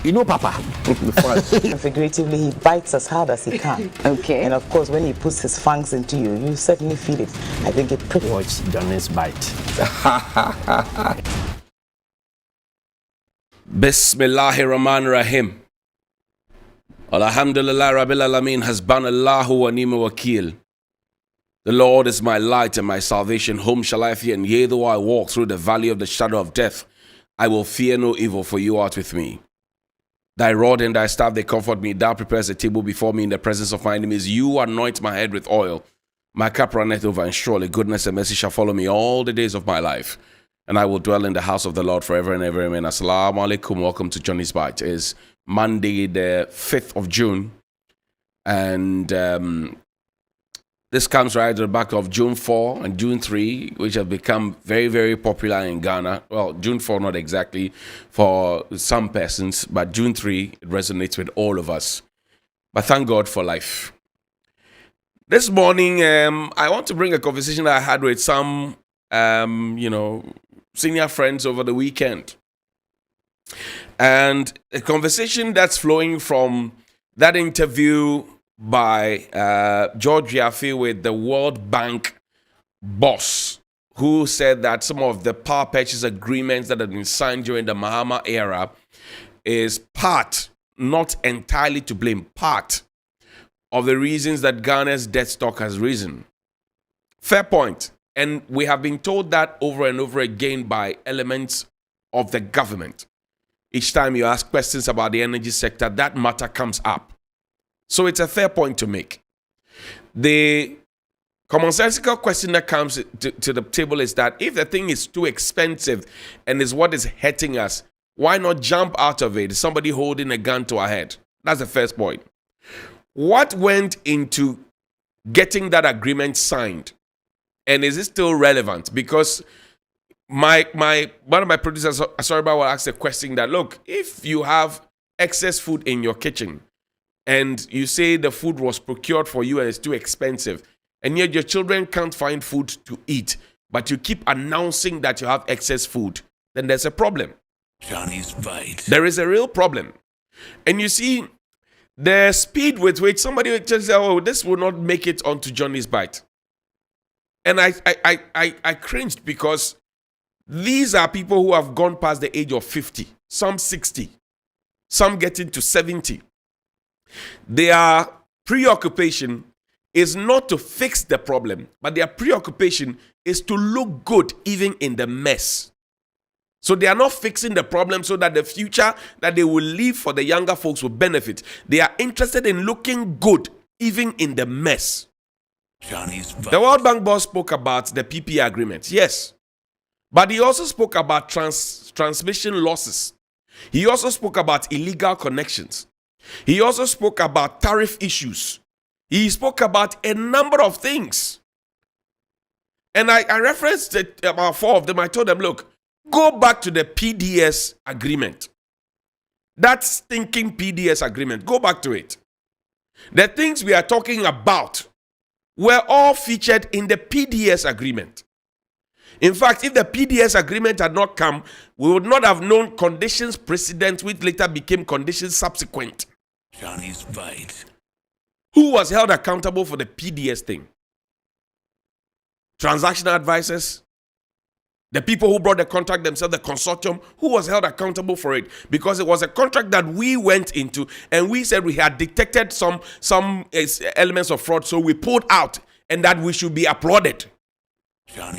You know, Papa. Figuratively, he bites as hard as he can. Okay. And of course, when he puts his fangs into you, you certainly feel it. I think it pretty. Watch Johnny's bite. Bismillahirrahmanirrahim. Alhamdulillah Rabbil Alameen, Hasbanallahu wa ni'mal wakil. The Lord is my light and my salvation. Whom shall I fear? And yea, though I walk through the valley of the shadow of death, I will fear no evil, for you art with me. Thy rod and thy staff, they comfort me. Thou prepares a table before me in the presence of my enemies. You anoint my head with oil. My cup runneth over, and surely goodness and mercy shall follow me all the days of my life. And I will dwell in the house of the Lord forever and ever. Amen. Assalamu alaikum. Welcome to Johnny's Bite. It is Monday, the 5th of June. And this comes right at the back of June 4 and June 3, which have become very, very popular in Ghana. Well, June 4, not exactly for some persons, but June 3, it resonates with all of us. But thank God for life. This morning, I want to bring a conversation that I had with some, senior friends over the weekend. And a conversation that's flowing from that interview by George Yaffe with the World Bank boss, who said that some of the power purchase agreements that have been signed during the Mahama era is part, not entirely to blame, part of the reasons that Ghana's debt stock has risen. Fair point. And we have been told that over and over again by elements of the government. Each time you ask questions about the energy sector, that matter comes up. So it's a fair point to make. The commonsensical question that comes to the table is that if the thing is too expensive and is what is hurting us, why not jump out of it? Somebody holding a gun to our head. That's the first point. What went into getting that agreement signed? And is it still relevant? Because one of my producers, Asoriba, will ask the question that, look, if you have excess food in your kitchen, and you say the food was procured for you and it's too expensive, and yet your children can't find food to eat, but you keep announcing that you have excess food, then there's a problem. Johnny's Bite. There is a real problem. And you see, the speed with which somebody would just say, oh, this will not make it onto Johnny's Bite. And I cringed because these are people who have gone past the age of 50, some 60, some getting to 70. Their preoccupation is not to fix the problem, but their preoccupation is to look good even in the mess. So they are not fixing the problem so that the future that they will leave for the younger folks will benefit. They are interested in looking good even in the mess. Johnny's Bite. The World Bank boss spoke about the PPA agreement, yes. But he also spoke about transmission losses. He also spoke about illegal connections. He also spoke about tariff issues. He spoke about a number of things. And I referenced about 4 of them. I told them, look, go back to the PDS agreement. That stinking PDS agreement. Go back to it. The things we are talking about were all featured in the PDS agreement. In fact, if the PDS agreement had not come, we would not have known conditions precedent, which later became conditions subsequent. Johnny's Bite. Who was held accountable for the PDS thing? Transactional advisors? The people who brought the contract themselves, the consortium, who was held accountable for it? Because it was a contract that we went into and we said we had detected some elements of fraud, so we pulled out and that we should be applauded.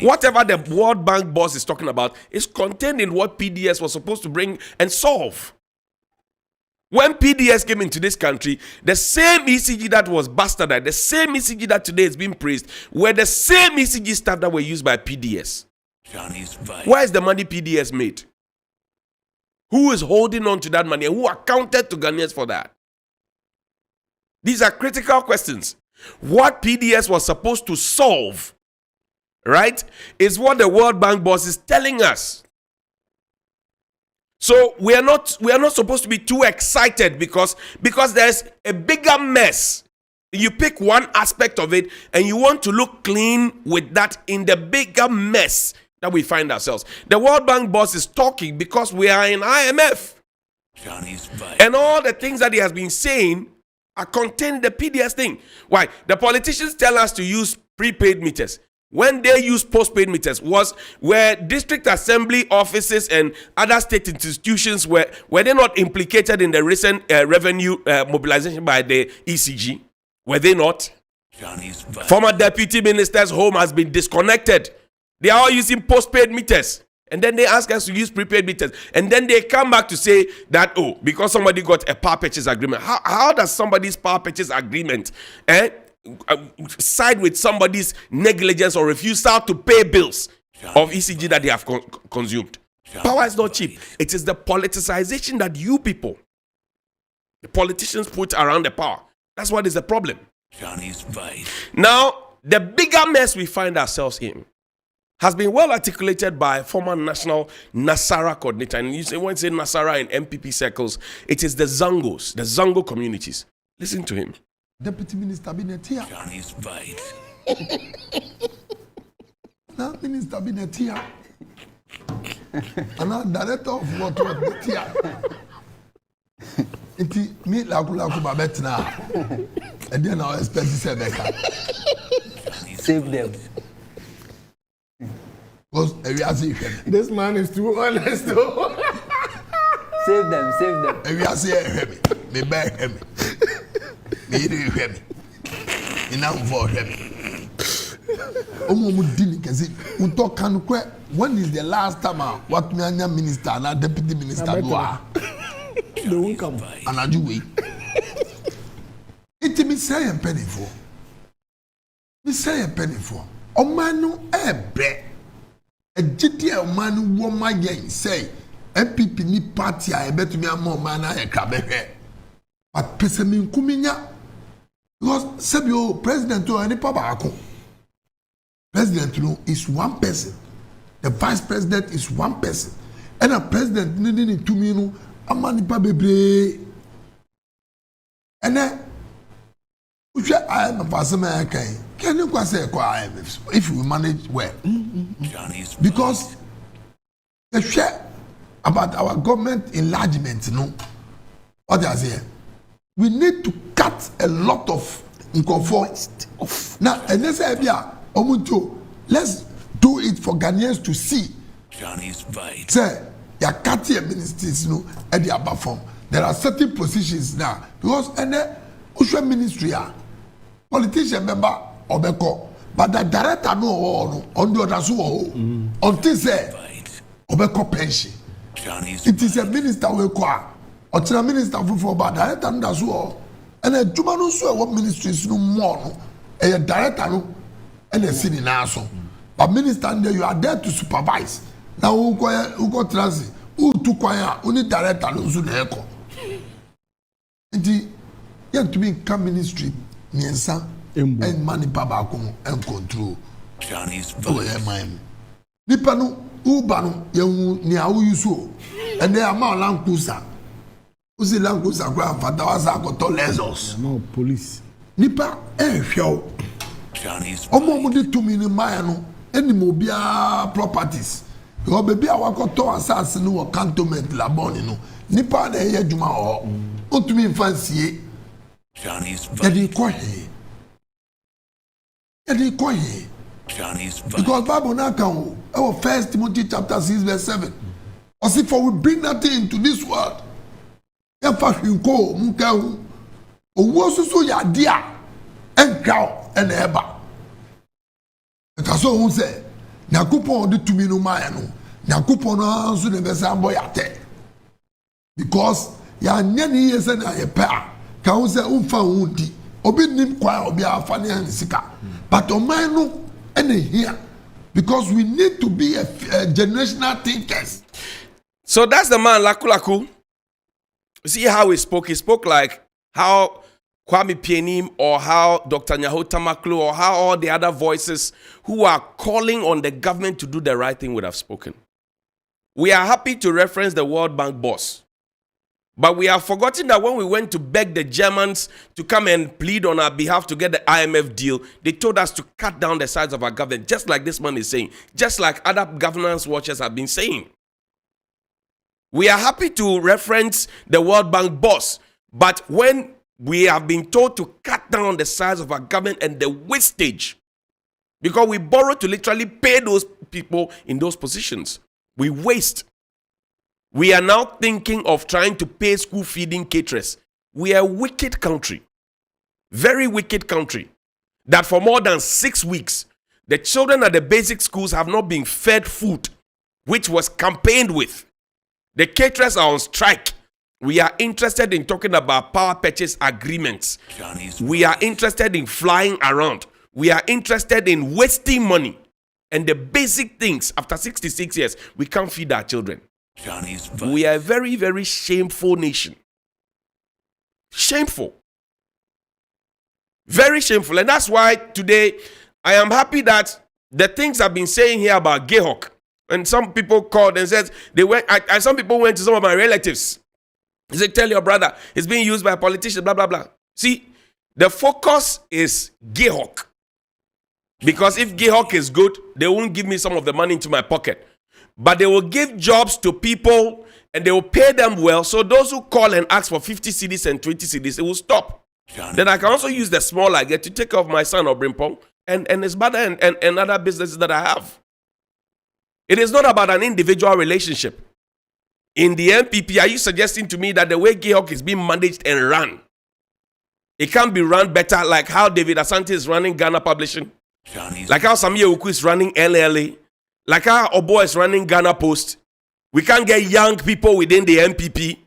Whatever the World Bank boss is talking about is contained in what PDS was supposed to bring and solve. When PDS came into this country, the same ECG that was bastardized, the same ECG that today is being praised, were the same ECG staff that were used by PDS. Johnny's Bite. Where is the money PDS made? Who is holding on to that money and who accounted to Ghanaians for that? These are critical questions. What PDS was supposed to solve, right, is what the World Bank boss is telling us. So we are not supposed to be too excited because there's a bigger mess. You pick one aspect of it and you want to look clean with that in the bigger mess that we find ourselves. The World Bank boss is talking because we are in IMF. Johnny's fight. And all the things that he has been saying are contained in the PDS thing. Why? The politicians tell us to use prepaid meters. When they use postpaid meters, was where district assembly offices and other state institutions were they not implicated in the recent revenue mobilization by the ECG? Were they not? Johnny's fight. Former deputy minister's home has been disconnected. They are all using postpaid meters. And then they ask us to use prepaid meters. And then they come back to say that, oh, because somebody got a power purchase agreement. How does somebody's power purchase agreement side with somebody's negligence or refusal to pay bills of ECG that they have consumed? Power is not cheap. It is the politicization that you people, the politicians, put around the power. That's what is the problem. Johnny's fight. Now, the bigger mess we find ourselves in has been well articulated by former national Nasara coordinator. And you say, when you say Nasara in MPP circles, it is the Zangos, the Zango communities. Listen to him. Deputy Minister Binetia. Johnny's fight. Now Minister Binetia. And now Director of Water Binetia. Iti me laku babetna. And then I expect to say Save them. Because This man is too honest. Save them, save them. we are saying me back him. Me do him. Enough for him. When is the last time what me anya minister and deputy minister go? They won't come. And I do we. It me say a penny for. Me say a penny for. O manu ebe. A GT o manu woman yen say MPP ni party a ebe to me amon man a krabehe. But pese me nkuminya. Because Sebio president to any papa. President is one person. The vice president is one person. And a president needing to me no amani pa bebre. And then I am a person can you say if we manage well? Johnny's Because the share about our government enlargement, what I say, we need to cut a lot of inconformity. Now, and let's say, let's do it for Ghanaians to see. Johnny's fight. Say, your cutting ministries, at the upper form. There are certain positions now because and then Usha ministry, politician member Obeko, but the director no on the other so until say Obeko pension. Johnny's It is a minister we kwa or a minister for but director no so and a Jumano so what ministries no more a director no and a city now so but minister there you are there to supervise now who go transit who to choir only director no so there ko nti yet to be come ministry miensa and money babako and control Johnny's oh fight. yeah mine nipa no uba no yehu ni awu yuso and they am land cruiser usi land cruiser kwa fata wasa akoto lezos No police. nipa hweo Johnny's omo mo de tumi ni maya no eni mo bia properties because baby awakoto asase no wo cantonment laboni no nipa na ye adwuma ho otumi mfansie Johnny's yadi fight. ko he yadi ko he Johnny's fight. because Bible now can our 1 Timothy chapter 6 verse 7 as if we bring nothing into this world ya fa hwinko muka hu owo susu ya dia enka en eba eta so hu se Yakupon de tumi no ma no Yakupon no so ne besa boy ate because ya nya ni yese na ye pa ka hu se umfa hu di obi nim kwa obi afa ne sika but o man no ene here because we need to be a generational thinkers. So that's the man, Lakulaku. See how he spoke? He spoke like how Kwame Pienim or how Dr. Nyaho Tamaklu or how all the other voices who are calling on the government to do the right thing would have spoken. We are happy to reference the World Bank boss. But we have forgotten that when we went to beg the Germans to come and plead on our behalf to get the IMF deal, they told us to cut down the size of our government, just like this man is saying, just like other governance watchers have been saying. We are happy to reference the World Bank boss, but when we have been told to cut down the size of our government and the wastage, because we borrow to literally pay those people in those positions, we waste. We are now thinking of trying to pay school feeding caterers. We are a wicked country, very wicked country, that for more than 6 weeks, the children at the basic schools have not been fed food, which was campaigned with. The caterers are on strike. We are interested in talking about power purchase agreements. We are interested in flying around. We are interested in wasting money. And the basic things, after 66 years, we can't feed our children. We are a very, very shameful nation. Shameful. Very shameful. And that's why today I am happy that the things I've been saying here about Gayhawk, and some people called and said they went. Some people went to some of my relatives. He said, "Tell your brother it's being used by politicians." Blah blah blah. See, the focus is Gayhawk, because if Gayhawk is good, they won't give me some of the money into my pocket, but they will give jobs to people and they will pay them well. So those who call and ask for 50 cedis and 20 cedis, it will stop. Then I can also use the small I get to take care of my son or Brimpong and his mother and other businesses that I have. It is not about an individual relationship. In the NPP, are you suggesting to me that the way Gayhawk is being managed and run, it can't be run better, like how David Asante is running Ghana Publishing, like how Samia Uku is running LLA, like how Obo is running Ghana Post? We can't get young people within the NPP.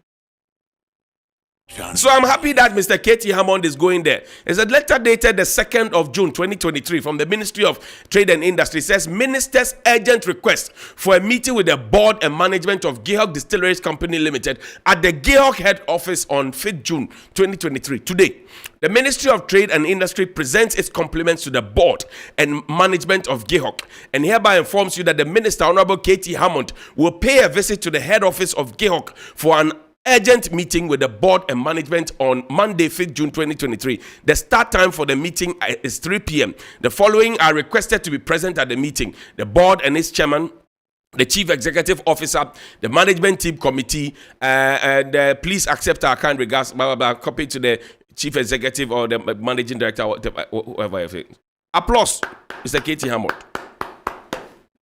So I'm happy that Mr. K.T. Hammond is going there. It's a letter dated the 2nd of June 2023 from the Ministry of Trade and Industry. It says, Minister's urgent request for a meeting with the board and management of Gayhawk Distilleries Company Limited at the Gayhawk head office on 5th June 2023. Today, the Ministry of Trade and Industry presents its compliments to the board and management of Gayhawk and hereby informs you that the Minister, Honorable K.T. Hammond, will pay a visit to the head office of Gayhawk for an urgent meeting with the board and management on Monday, 5th June 2023. The start time for the meeting is 3 p.m. The following are requested to be present at the meeting: the board and its chairman, the chief executive officer, the management team committee, and please accept our kind regards, blah, blah, blah, copy to the chief executive or the managing director, whoever. Applause, Mr. K.T. Hammond.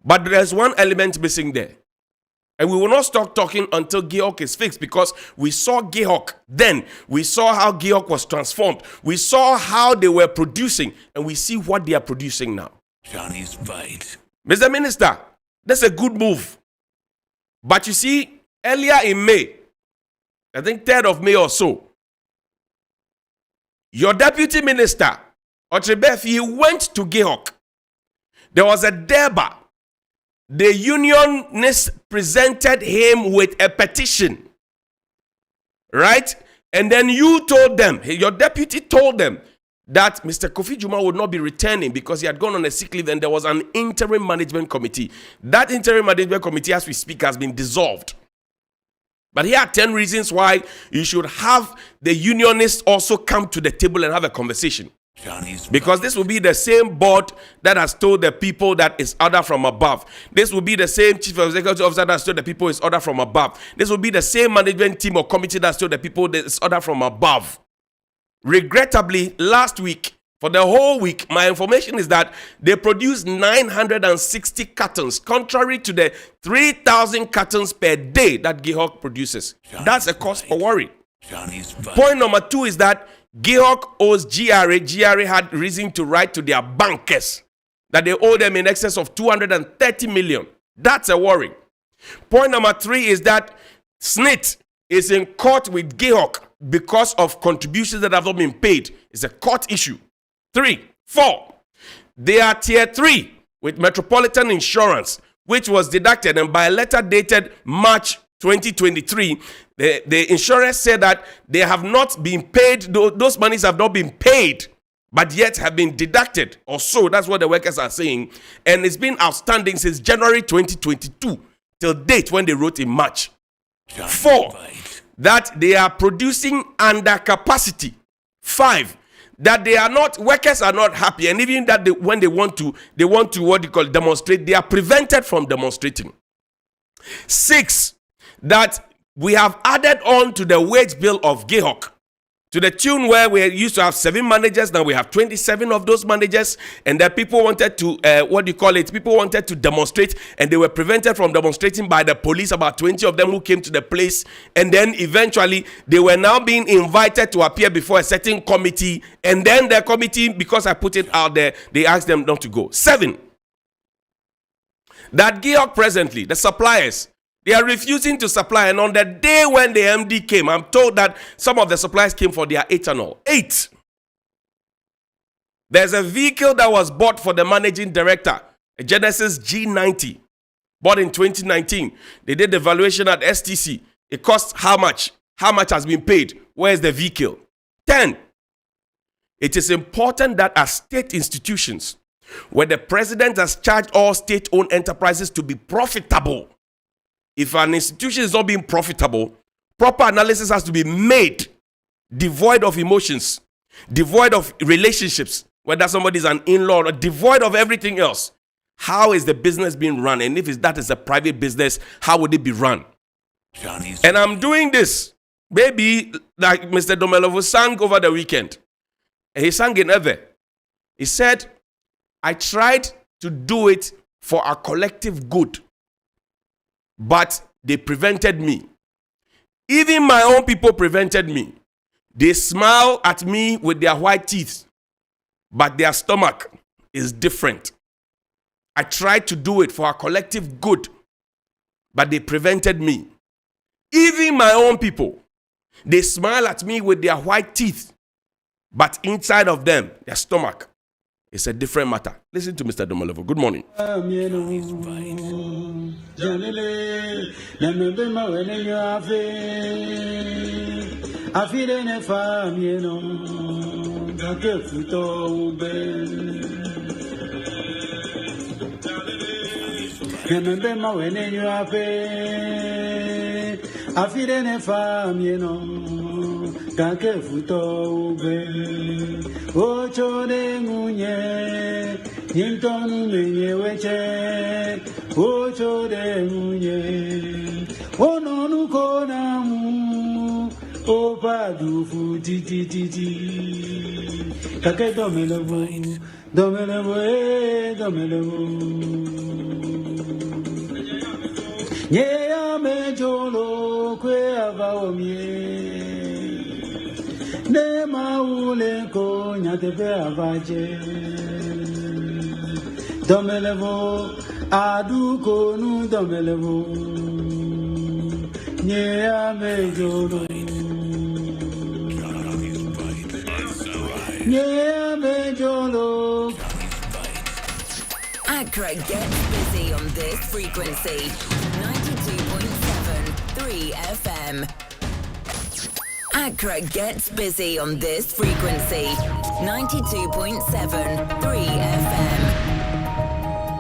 But there's one element missing there. And we will not stop talking until Gayhawk is fixed, because we saw Gayhawk then. We saw how Gayhawk was transformed. We saw how they were producing, and we see what they are producing now. Johnny's fight. Mr. Minister, that's a good move. But you see, earlier in May, I think 3rd of May or so, your deputy minister, Otrebefi, went to Gayhawk. There was a Durbar. The unionists presented him with a petition, right? And then you told them, your deputy told them, that Mr. Kofi Juma would not be returning because he had gone on a sick leave, and there was an interim management committee. That interim management committee, as we speak, has been dissolved. But here are 10 reasons why you should have the unionists also come to the table and have a conversation. Because this will be the same board that has told the people that it's order from above. This will be the same chief executive officer that has told the people it's order from above. This will be the same management team or committee that has told the people that it's order from above. Regrettably, last week, for the whole week, my information is that they produced 960 cartons, contrary to the 3,000 cartons per day that Gayhawk produces. That's a cause for worry. Point number 2 is that Gayhawk owes GRA. GRA had reason to write to their bankers that they owe them in excess of 230 million. That's a worry. Point number 3 is that SNIT is in court with Gayhawk because of contributions that have not been paid. It's a court issue. 3, 4. They are tier 3 with Metropolitan Insurance, which was deducted, and by a letter dated March 2023, the insurance said that they have not been paid, those monies have not been paid, but yet have been deducted, or so, that's what the workers are saying, and it's been outstanding since January 2022 till date when they wrote in March. 4, that they are producing under capacity. 5, that they are not, workers are not happy, and even that when they want to what you call demonstrate, they are prevented from demonstrating. 6, that we have added on to the wage bill of Gihok to the tune where we used to have 7 managers. Now we have 27 of those managers. And the people wanted to, people wanted to demonstrate, and they were prevented from demonstrating by the police, about 20 of them who came to the place. And then eventually they were now being invited to appear before a certain committee. And then the committee, because I put it out there, they asked them not to go. 7. That Gihok presently, the suppliers, they are refusing to supply. And on the day when the MD came, I'm told that some of the suppliers came for their ethanol. 8. There's a vehicle that was bought for the managing director, a Genesis G90, bought in 2019. They did the valuation at STC. It cost how much? How much has been paid? Where's the vehicle? 10. It is important that as state institutions, where the president has charged all state-owned enterprises to be profitable, if an institution is not being profitable, proper analysis has to be made, devoid of emotions, devoid of relationships, whether somebody is an in-law or devoid of everything else. How is the business being run? And if that is a private business, how would it be run? And I'm doing this, maybe like Mr. Domelovo sang over the weekend. And he sang in Ever. He said, I tried to do it for our collective good, but they prevented me. Even my own people prevented me. They smile at me with their white teeth, but their stomach is different. I tried to do it for our collective good, but they prevented me. Even my own people, they smile at me with their white teeth, but inside of them, their stomach is a different matter. Listen to Mr. Domelovo. Good morning. Kake futo ube ocho de munye yintonu menye weche ocho de munye ononu konamu opadu futi titi kake domelevo Nyea mejolo kwe avaomie Ne maule ko nyatepe avaje Domelevo adu konu domelevo Nyea mejolo Nyea mejolo Accra gets busy on this frequency. 92.7 3 FM. Accra gets busy on this frequency. 92.7 3 FM.